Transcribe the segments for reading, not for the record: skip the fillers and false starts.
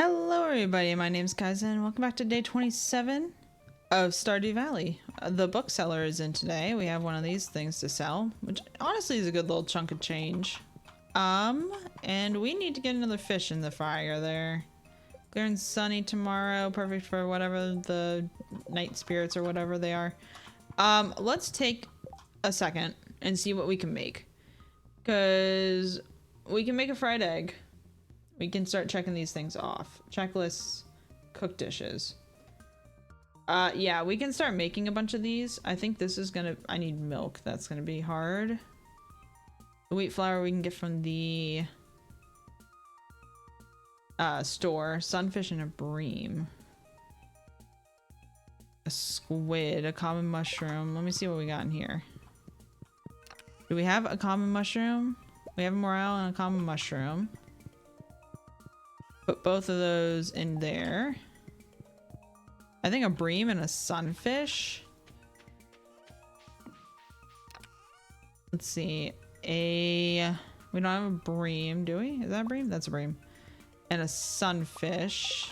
Hello everybody, my name's Kysa and welcome back to day 27 of Stardew Valley. The bookseller is in today. We have one of these things to sell, which honestly is a good little chunk of change. And we need to get another fish in the fryer there. Clear and sunny tomorrow, perfect for whatever the night spirits or whatever they are. Let's take a second and see what we can make. Because we can make a fried egg. We can start checking these things off. Checklists, cook dishes. Yeah, we can start making a bunch of these. I think this is gonna, I need milk. That's gonna be hard. The wheat flour we can get from the store. Sunfish and a bream. A squid, a common mushroom. Let me see what we got in here. Do we have a common mushroom? We have a morale and a common mushroom. Put both of those in there. I think a bream and a sunfish. Let's see. We don't have a bream, do we? Is that a bream? That's a bream. And a sunfish.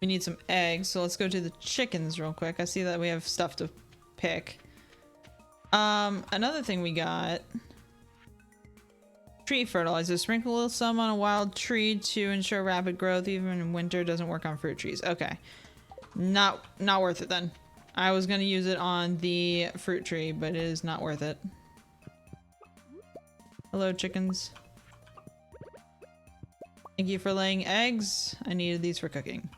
We need some eggs, so let's go to the chickens real quick. I see that we have stuff to pick. Another thing we got. Tree fertilizer. Sprinkle a little some on a wild tree to ensure rapid growth even in winter. Doesn't work on fruit trees. Okay. Not worth it then. I was gonna use it on the fruit tree, but it is not worth it. Hello, chickens. Thank you for laying eggs. I needed these for cooking.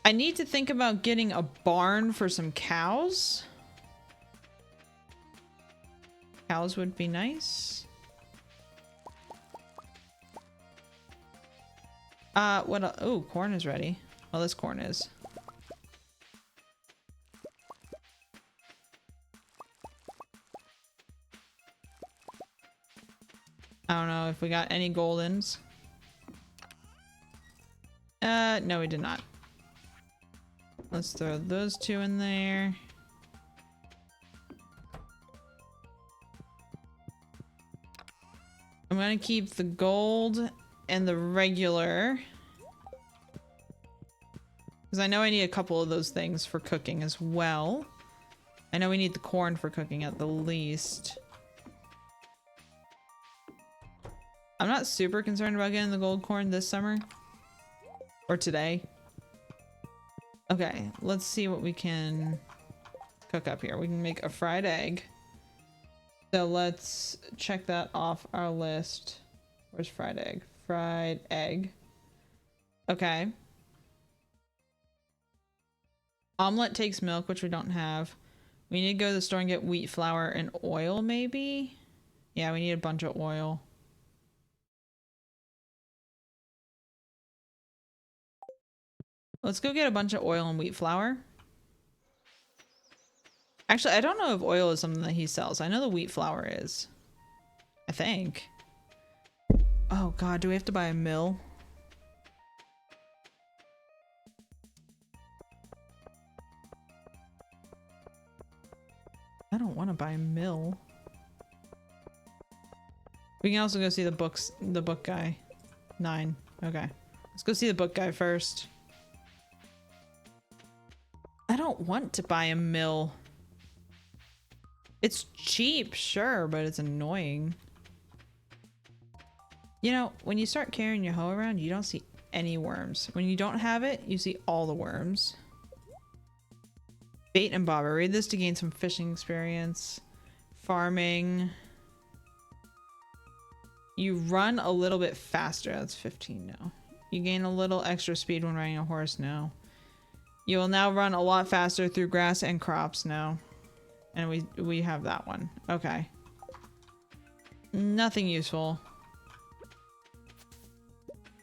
I need to think about getting a barn for some cows. Cows would be nice. What? Oh, corn is ready. Well, this corn is. I don't know if we got any goldens. No, we did not. Let's throw those two in there. I'm gonna keep the gold and the regular. Because I know I need a couple of those things for cooking as well. I know we need the corn for cooking at the least. I'm not super concerned about getting the gold corn this summer. Or today. Okay, let's see what we can cook up here. We can make a fried egg. So let's check that off our list. Where's fried egg? Fried egg. Okay. Omelet takes milk, which we don't have. We need to go to the store and get wheat flour and oil, maybe? Yeah, we need a bunch of oil. Let's go get a bunch of oil and wheat flour. Actually, I don't know if oil is something that he sells. I know the wheat flour is. I think. Oh god, do we have to buy a mill? I don't want to buy a mill. We can also go see the book guy. 9. Okay. Let's go see the book guy first. I don't want to buy a mill. It's cheap, sure, but it's annoying. You know, when you start carrying your hoe around, you don't see any worms. When you don't have it, you see all the worms. Bait and bobber. Read this to gain some fishing experience. Farming. You run a little bit faster. That's 15 now. You gain a little extra speed when riding a horse now. You will now run a lot faster through grass and crops now. And we have that one. Okay. Nothing useful.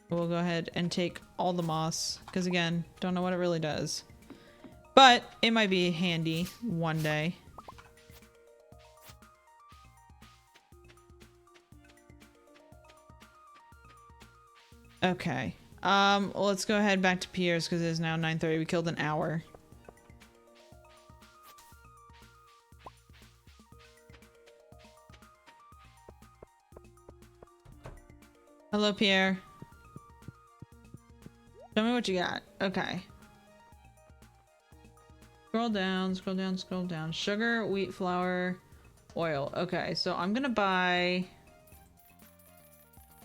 We'll go ahead and take all the moss. Because again, don't know what it really does. But it might be handy one day. Okay. Let's go ahead back to Pierre's because it is now 9:30. We killed an hour. Hello, Pierre. Tell me what you got. Okay. Scroll down, scroll down, scroll down. Sugar, wheat flour, oil. Okay, so I'm gonna buy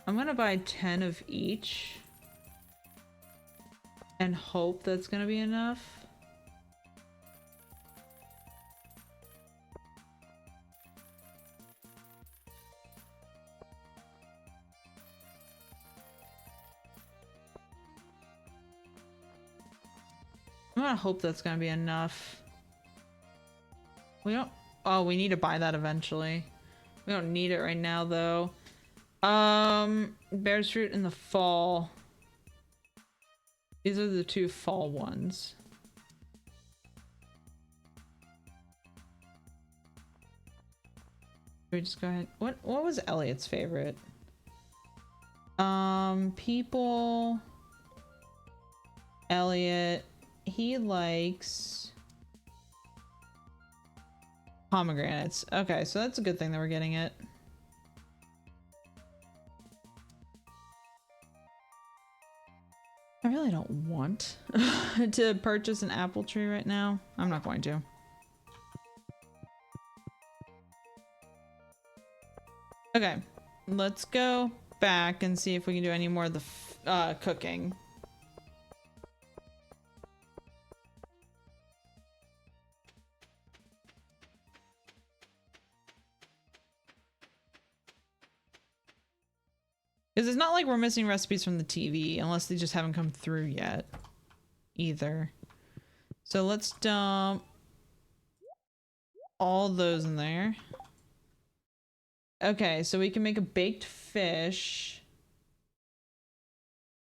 10 of each and hope that's gonna be enough. I'm gonna hope that's gonna be enough. We don't... Oh, we need to buy that eventually. We don't need it right now, though. Bear's fruit in the fall. These are the 2 fall ones. We just go ahead. What was Elliot's favorite? People. Elliot. He likes pomegranates. Okay, so that's a good thing that we're getting it. I really don't want to purchase an apple tree right now. I'm not going to. Okay, let's go back and see if we can do any more of the cooking. Because it's not like we're missing recipes from the TV, unless they just haven't come through yet, either. So let's dump all those in there. Okay, so we can make a baked fish.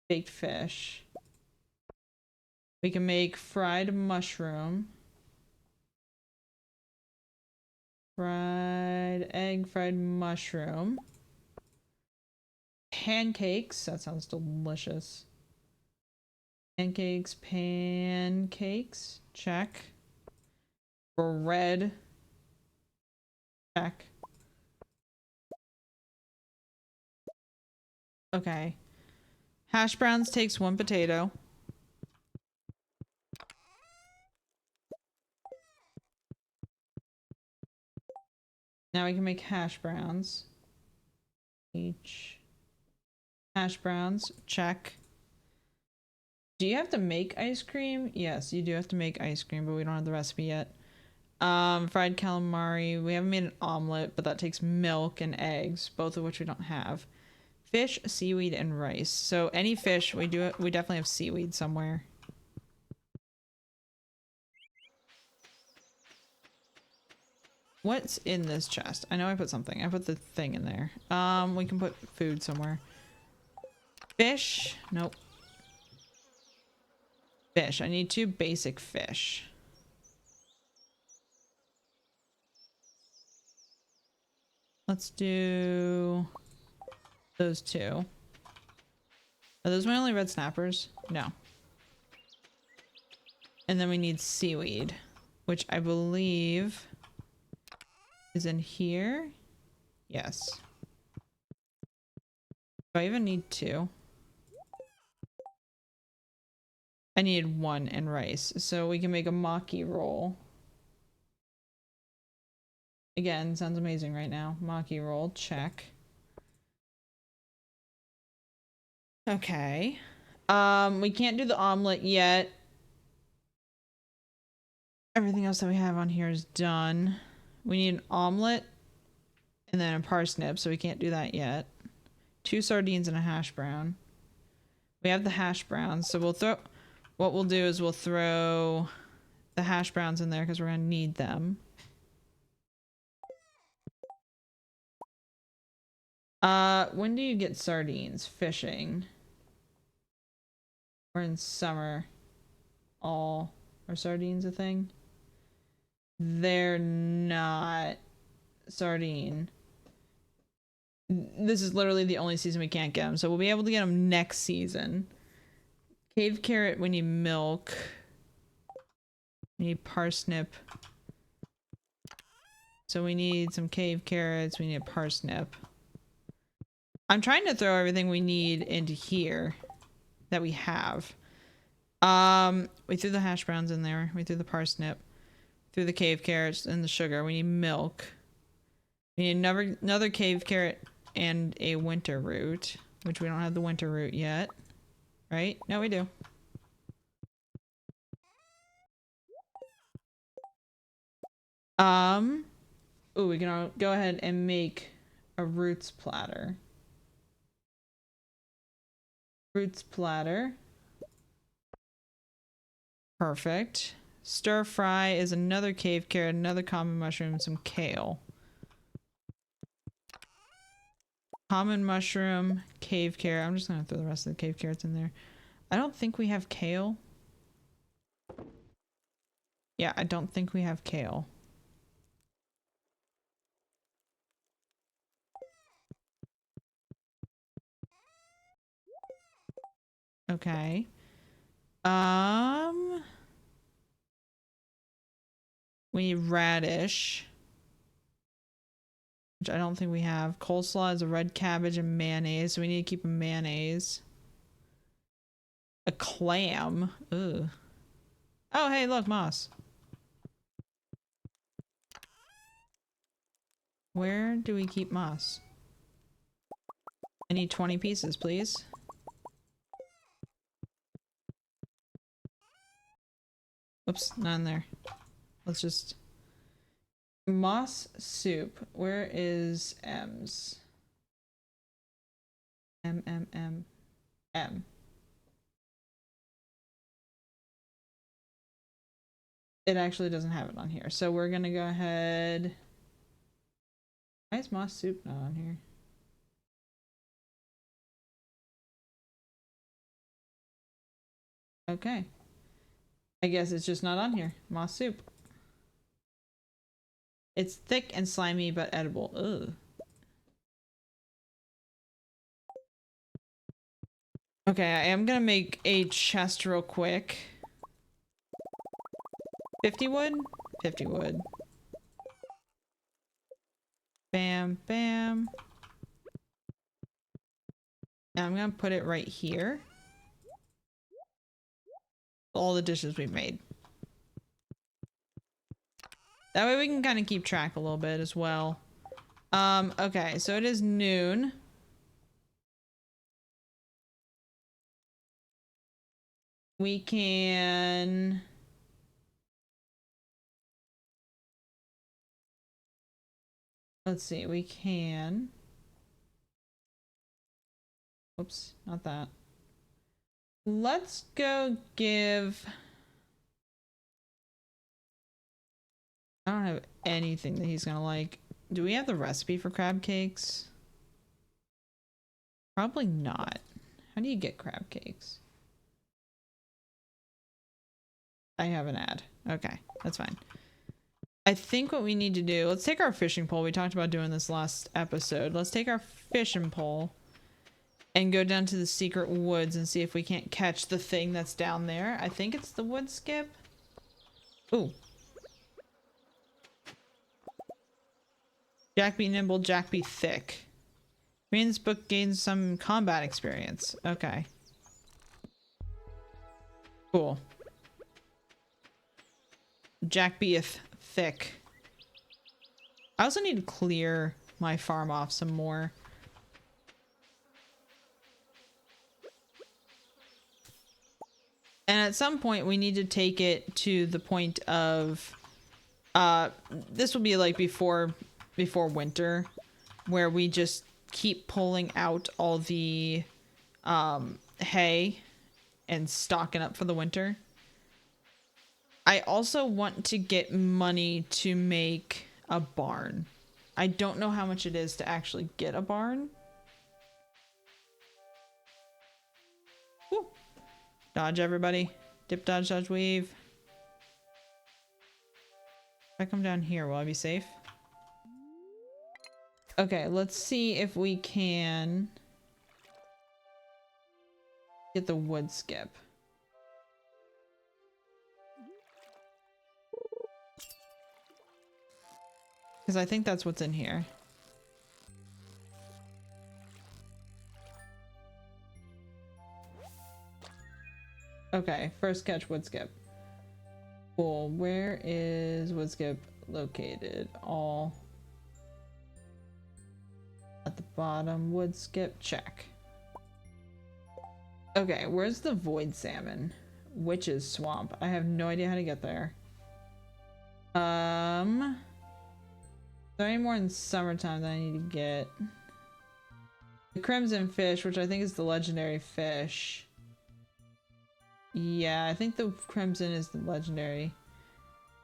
Baked fish. We can make fried mushroom. Fried egg, fried mushroom. Pancakes. That sounds delicious. Pancakes. Check. Bread. Check. Okay. Hash browns takes 1 potato. Now we can make hash browns. Hash browns, check. Do you have to make ice cream? Yes, you do have to make ice cream, but we don't have the recipe yet. Fried calamari. We haven't made an omelet, but that takes milk and eggs, both of which we don't have. Fish, seaweed, and rice. So any fish, we definitely have seaweed somewhere. What's in this chest? I know I put something. I put the thing in there. We can put food somewhere. Fish. Nope. Fish. I need 2 basic fish. Let's do those 2. Are those my only red snappers? No. And then we need seaweed, which I believe is in here. Yes. Do I even need 2? I needed 1 and rice, so we can make a maki roll. Again, sounds amazing right now. Maki roll, check. Okay. We can't do the omelet yet. Everything else that we have on here is done. We need an omelet and then a parsnip, so we can't do that yet. 2 sardines and a hash brown. We have the hash browns, so what we'll do is we'll throw the hash browns in there because we're gonna need them. When do you get sardines? Fishing. Or in summer. Are sardines a thing? They're not. Sardine. This is literally the only season we can't get them, so we'll be able to get them next season. Cave carrot, we need milk. We need parsnip. So we need some cave carrots, we need a parsnip. I'm trying to throw everything we need into here that we have. We threw the hash browns in there. We threw the parsnip. Threw the cave carrots and the sugar. We need milk. We need another cave carrot and a winter root, which we don't have the winter root yet. Right? No, we do. Ooh, we can go ahead and make a roots platter. Roots platter. Perfect. Stir fry is another cave carrot, another common mushroom, and some kale. Common mushroom, cave carrot. I'm just gonna throw the rest of the cave carrots in there. I don't think we have kale. Yeah, I don't think we have kale. Okay. We need radish, which I don't think we have. Coleslaw is a red cabbage and mayonnaise, so we need to keep a mayonnaise. A clam. Ugh. Oh, hey, look, moss. Where do we keep moss? I need 20 pieces, please. Oops, not in there. Let's just... Moss soup. Where is M's? M. It actually doesn't have it on here. So we're gonna go ahead... Why is moss soup not on here? Okay. I guess it's just not on here. Moss soup. It's thick and slimy but edible. Ugh. Okay, I am gonna make a chest real quick. 50 wood? 50 wood. Bam, bam. Now I'm gonna put it right here. All the dishes we've made. That way we can kind of keep track a little bit as well. Okay, so it is noon. We can... Let's see, we can... Oops, not that. Let's go give... I don't have anything that he's gonna like. Do we have the recipe for crab cakes? Probably not. How do you get crab cakes? I have an ad. Okay, that's fine. I think what we need to do, let's take our fishing pole. We talked about doing this last episode. Let's take our fishing pole and go down to the secret woods and see if we can't catch the thing that's down there. I think it's the wood skip. Ooh. Jack be nimble, Jack be thick. Green's book gains some combat experience. Okay. Cool. Jack beeth thick. I also need to clear my farm off some more. And at some point we need to take it to the point of this will be like before winter, where we just keep pulling out all the hay and stocking up for the winter. I also want to get money to make a barn. I don't know how much it is to actually get a barn. Woo. Dodge, everybody. Dip, dodge, dodge, weave. If I come down here, will I be safe? Okay, let's see if we can get the wood skip. Because I think that's what's in here. Okay, first catch wood skip. Cool. Where is wood skip located? All at the bottom. Wood skip, check. Okay, where's the void salmon? Witch's swamp. I have no idea how to get there. Is there any more in summertime that I need to get? The crimson fish, which I think is the legendary fish. Yeah, I think the crimson is the legendary.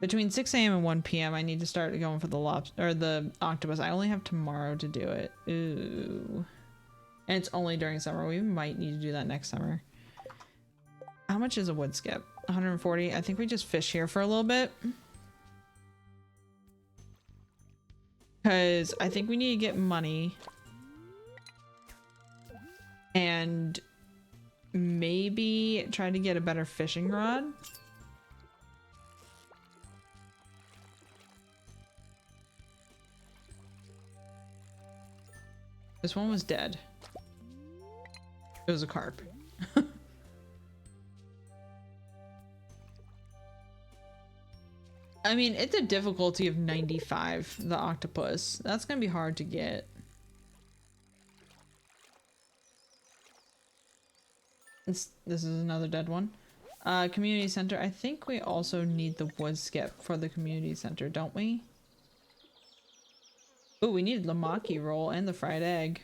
Between 6 a.m. and 1 p.m. I need to start going for the lobster or the octopus. I only have tomorrow to do it. Ooh. And it's only during summer. We might need to do that next summer. How much is a wood skip? 140. I think we just fish here for a little bit. Because I think we need to get money. And maybe try to get a better fishing rod. This one was dead. It was a carp. I mean, it's a difficulty of 95, the octopus. That's gonna be hard to get. This is another dead one. Community center. I think we also need the wood skip for the community center, don't we? Oh, we need the maki roll and the fried egg.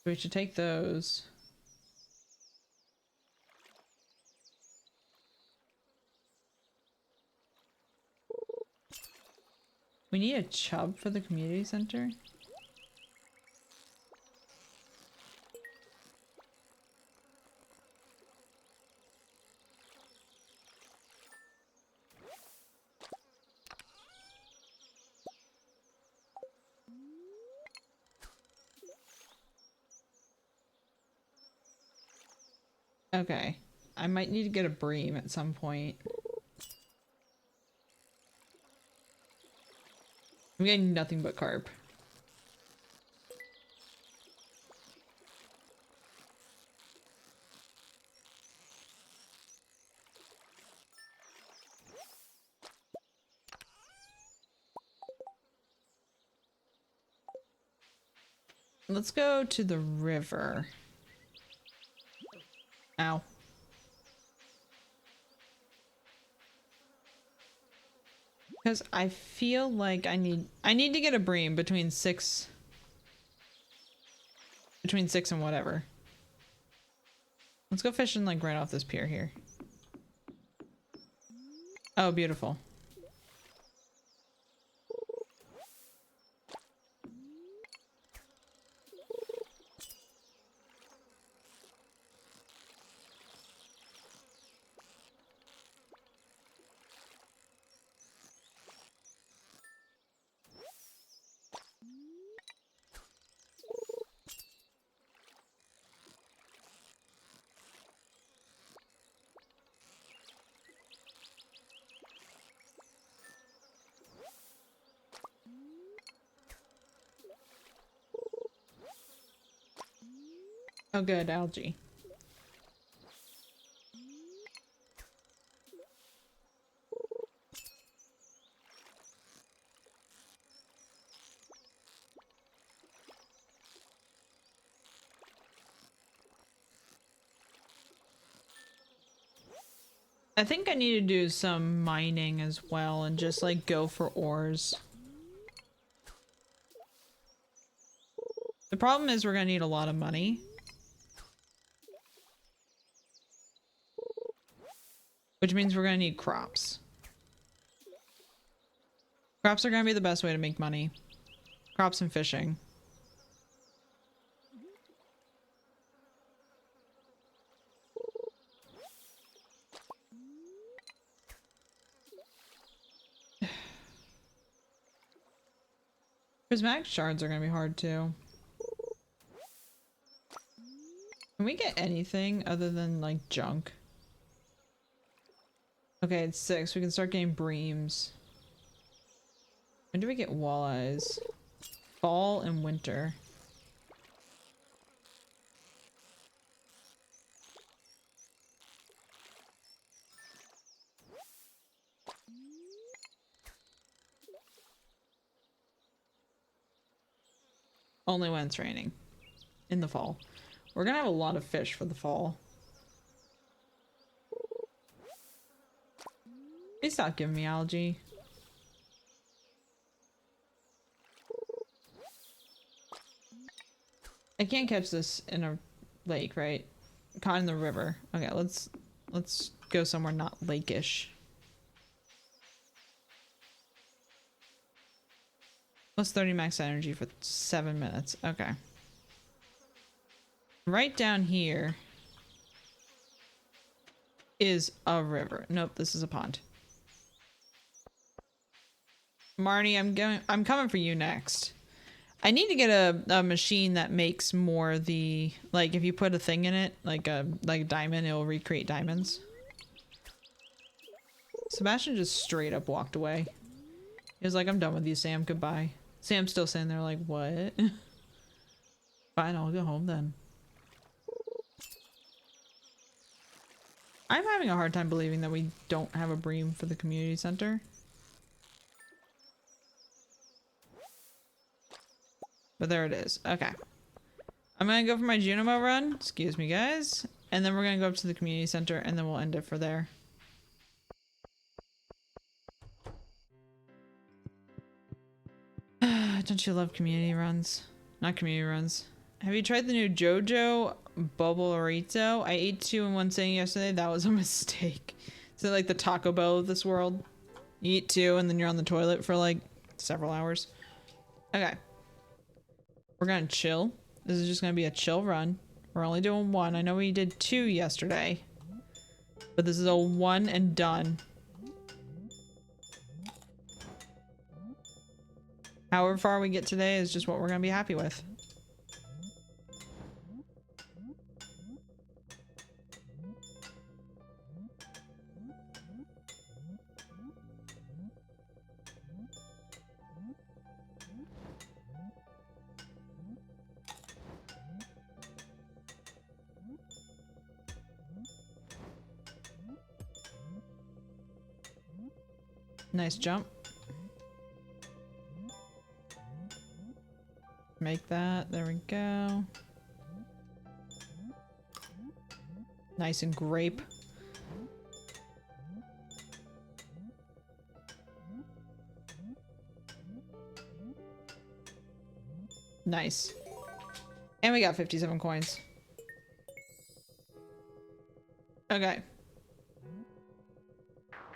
We should take those. We need a chub for the community center. Okay. I might need to get a bream at some point. I'm getting nothing but carp. Let's go to the river. Ow. Because I feel like I need to get a bream between 6 and whatever. Let's go fishing like right off this pier here. Oh, beautiful. Oh good, algae. I think I need to do some mining as well and just like go for ores. The problem is we're gonna need a lot of money. Which means we're gonna need crops. Crops are gonna be the best way to make money. Crops and fishing. Prismatic shards are gonna be hard too. Can we get anything other than like junk? Okay, it's 6. We can start getting breams. When do we get walleyes? Fall and winter. Only when it's raining. In the fall. We're gonna have a lot of fish for the fall. Please stop giving me algae. I can't catch this in a lake, right? Caught in the river. Okay, let's go somewhere not lake-ish. Plus 30 max energy for 7 minutes. Okay. Right down here is a river. Nope, this is a pond. Marnie, I'm coming for you next. I need to get a machine that makes more the, like, if you put a thing in it, like a diamond, it'll recreate diamonds. Sebastian just straight up walked away. He was like, I'm done with you, Sam. Goodbye. Sam's still sitting there like, what? Fine, I'll go home then. I'm having a hard time believing that we don't have a bream for the community center. But there it is. Okay. I'm gonna go for my Junimo run. Excuse me, guys. And then we're gonna go up to the community center and then we'll end it for there. Don't you love community runs? Not community runs. Have you tried the new JoJo Bubblorito? I ate 2 in one sitting yesterday. That was a mistake. Is it like the Taco Bell of this world? You eat 2 and then you're on the toilet for like several hours. Okay. We're gonna chill. This is just gonna be a chill run. We're only doing 1. I know we did 2 yesterday. But this is a 1 and done. However far we get today is just what we're gonna be happy with. Nice jump. Make that. There we go. Nice and grape. Nice. And we got 57 coins. Okay.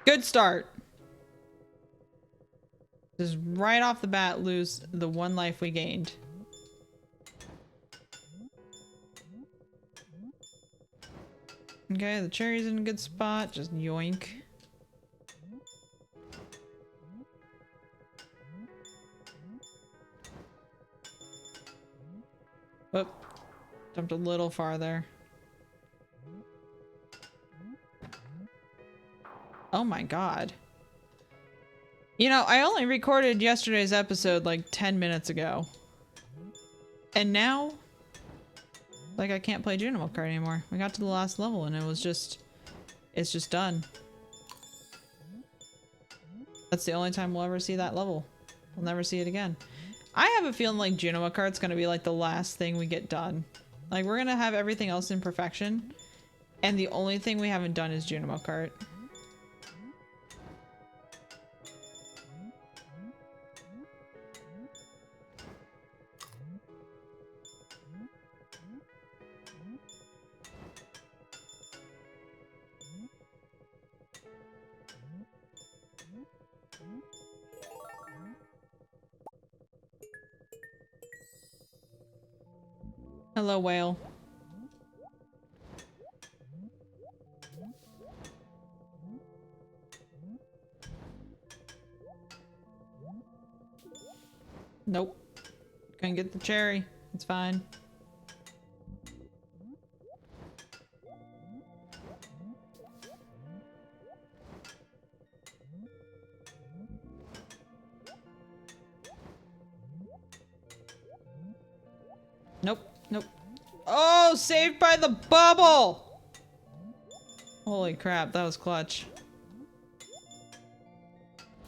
Good start. Just right off the bat lose the 1 life we gained. Okay, the cherry's in a good spot. Just yoink. Oh, jumped a little farther. Oh my god. You know, I only recorded yesterday's episode like 10 minutes ago. And now, like, I can't play Junimo card anymore. We got to the last level and it's just done. That's the only time we'll ever see that level. We'll never see it again. I have a feeling like Junimo card's gonna be like the last thing we get done. Like, we're gonna have everything else in perfection. And the only thing we haven't done is Junimo card. Hello, whale. Nope. Couldn't get the cherry. It's fine. Nope. Nope. Oh, saved by the bubble! Holy crap, that was clutch.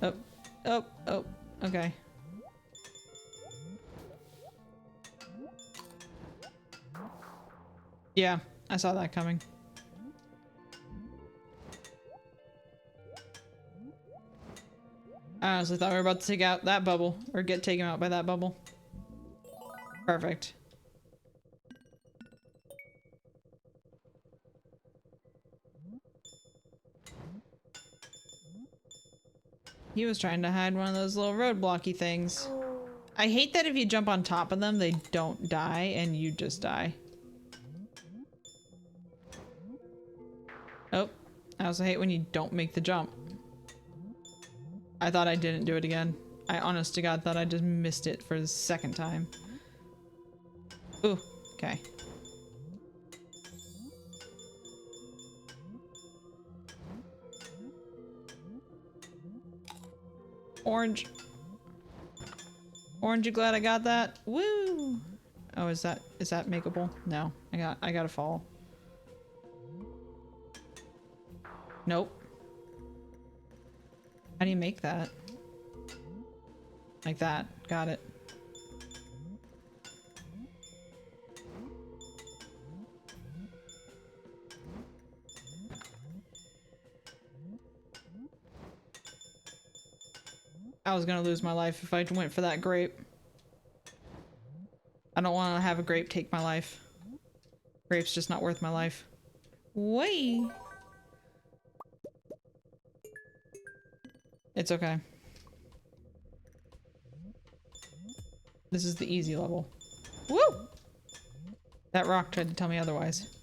Oh, oh, oh, okay. Yeah, I saw that coming. I honestly thought we were about to take out that bubble, or get taken out by that bubble. Perfect. He was trying to hide one of those little roadblocky things. I hate that if you jump on top of them, they don't die, and you just die. Oh, I also hate when you don't make the jump. I thought I didn't do it again. I honest to God thought I just missed it for the second time. Ooh, okay. Orange. Orange, you glad I got that? Woo! Oh, is that makeable? No, I gotta fall. Nope. How do you make that? Like that. Got it. I was gonna lose my life if I went for that grape. I don't want to have a grape take my life. Grape's just not worth my life. Wait. It's okay. This is the easy level. Woo! That rock tried to tell me otherwise.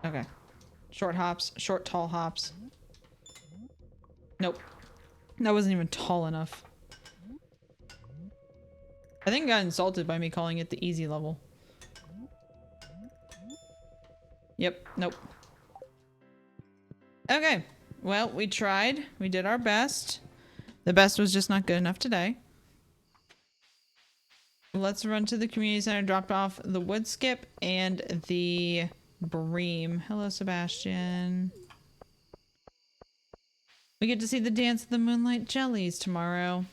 Okay. Short hops, short tall hops. Nope. That wasn't even tall enough. I think I got insulted by me calling it the easy level. Yep, nope. Okay. Well, we tried. We did our best. The best was just not good enough today. Let's run to the community center, drop off the wood skip and the bream. Hello, Sebastian. We get to see the dance of the moonlight jellies tomorrow.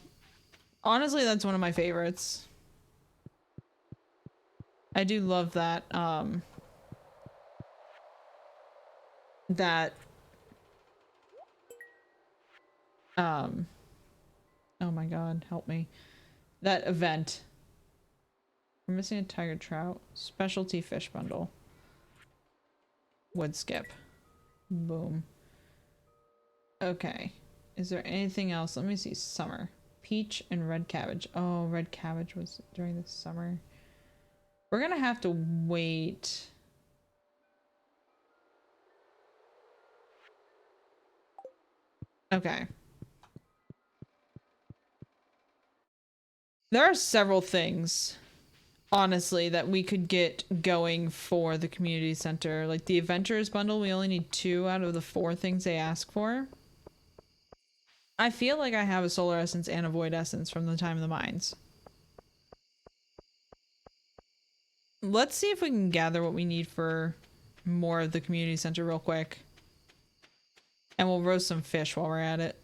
Honestly, that's one of my favorites. I do love that, oh my god, help me. That event. We're missing a tiger trout. Specialty fish bundle. Wood skip. Boom. Okay. Is there anything else? Let me see. Summer. Peach and red cabbage. Oh, red cabbage was during the summer. We're gonna have to wait. Okay. There are several things, honestly, that we could get going for the community center. Like the adventurers bundle, we only need 2 out of the 4 things they ask for. I feel like I have a solar essence and a void essence from the time of the mines. Let's see if we can gather what we need for more of the community center real quick. And we'll roast some fish while we're at it.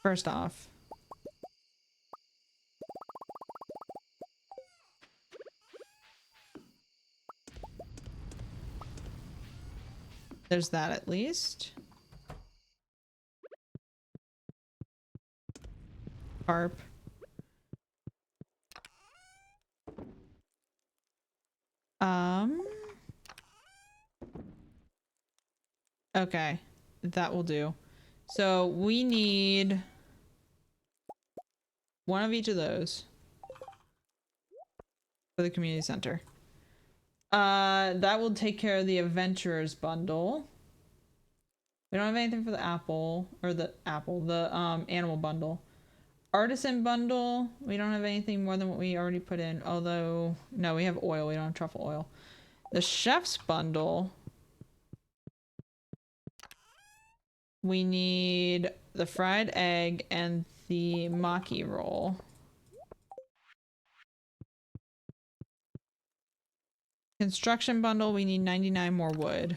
First off. There's that at least. Carp. Okay. That will do. So we need 1 of each of those for the community center. That will take care of the adventurers bundle. We don't have anything for the apple, or the animal bundle. Artisan bundle, we don't have anything more than what we already put in, although, no, we have oil, we don't have truffle oil. The chef's bundle, we need the fried egg and the maki roll. Construction bundle, we need 99 more wood.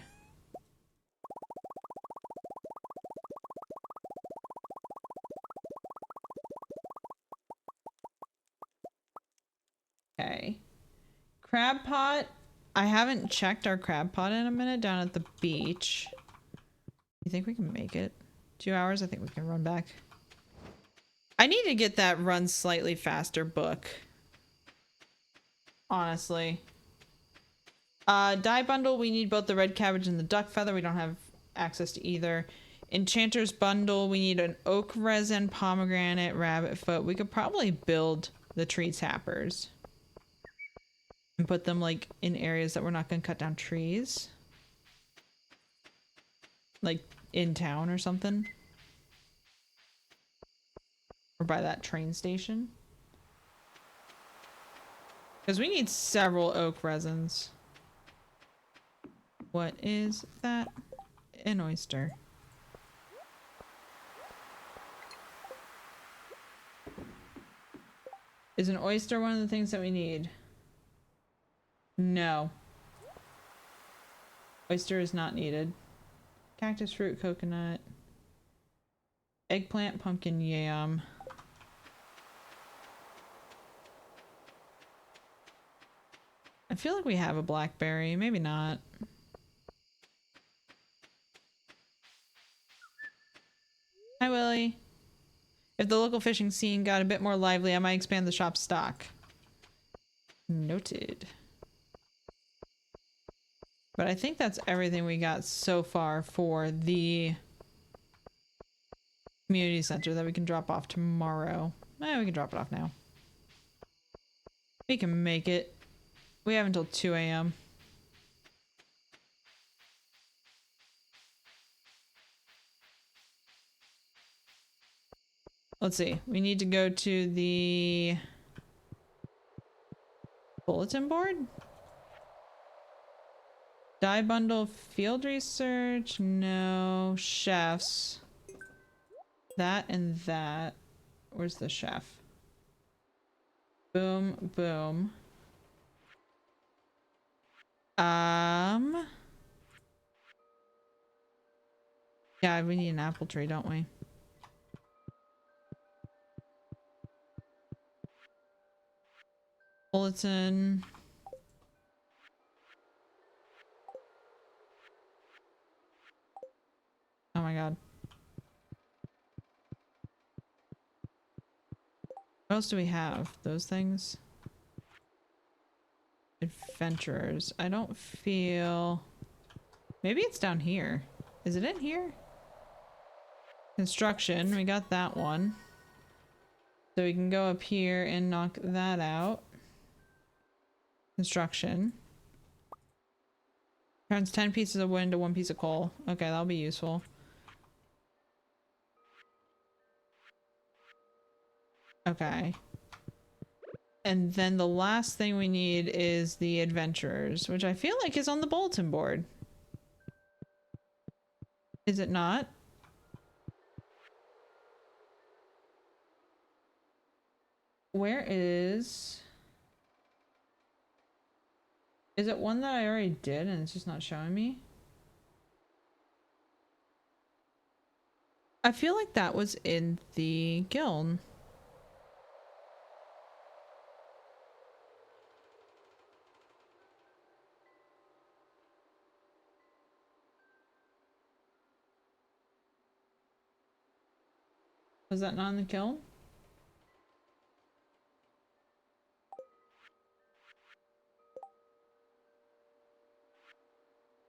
Crab pot. I haven't checked our crab pot in a minute down at the beach. You think we can make it? 2 hours? I think we can run back. I need to get that run slightly faster book. Honestly. Dye bundle, we need both the red cabbage and the duck feather. We don't have access to either. Enchanter's bundle, we need an oak resin, pomegranate, rabbit foot. We could probably build the tree tappers and put them like in areas that we're not going to cut down trees. Like in town or something. Or by that train station. Because we need several oak resins. What is that? An oyster. Is an oyster one of the things that we need? No. Oyster is not needed. Cactus fruit, coconut. Eggplant, pumpkin, yam. I feel like we have a blackberry. Maybe not. Hi, Willie. If the local fishing scene got a bit more lively, I might expand the shop's stock. Noted. But I think that's everything we got so far for the community center that we can drop off tomorrow. We can drop it off now. We can make it. We have until 2 a.m. Let's see. We need to go to the bulletin board. Dye bundle, field research, no. Chefs. That and that. Where's the chef? Boom, boom. Yeah, we need an apple tree, don't we? Bulletin. Oh my god. What else do we have? Those things? Adventurers. I don't feel... Maybe it's down here. Is it in here? Construction. We got that one. So we can go up here and knock that out. Construction. Turns 10 pieces of wood into 1 piece of coal. Okay, that'll be useful. Okay. And then the last thing we need is the adventurers, which I feel like is on the bulletin board. Is it not? Where is... Is it one that I already did and it's just not showing me? I feel like that was in the guild. Was that not in the guild?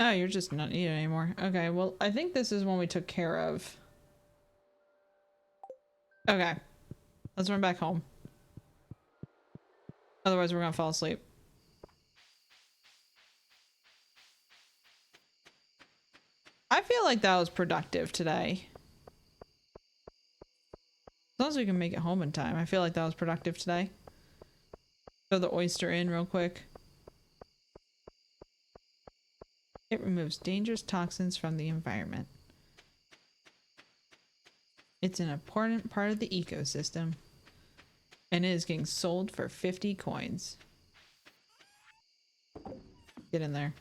Oh, you're just not needed anymore. Okay, well, I think this is one we took care of. Okay. Let's run back home. Otherwise, we're gonna fall asleep. I feel like that was productive today. As long as we can make it home in time. I feel like that was productive today. Throw the oyster in real quick. It removes dangerous toxins from the environment. It's an important part of the ecosystem. And it is getting sold for 50 coins. Get in there.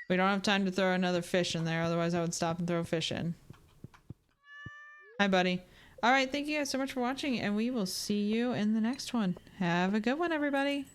We don't have time to throw another fish in there, otherwise I would stop and throw a fish in. Hi, buddy. Alright, thank you guys so much for watching, and we will see you in the next one. Have a good one, everybody.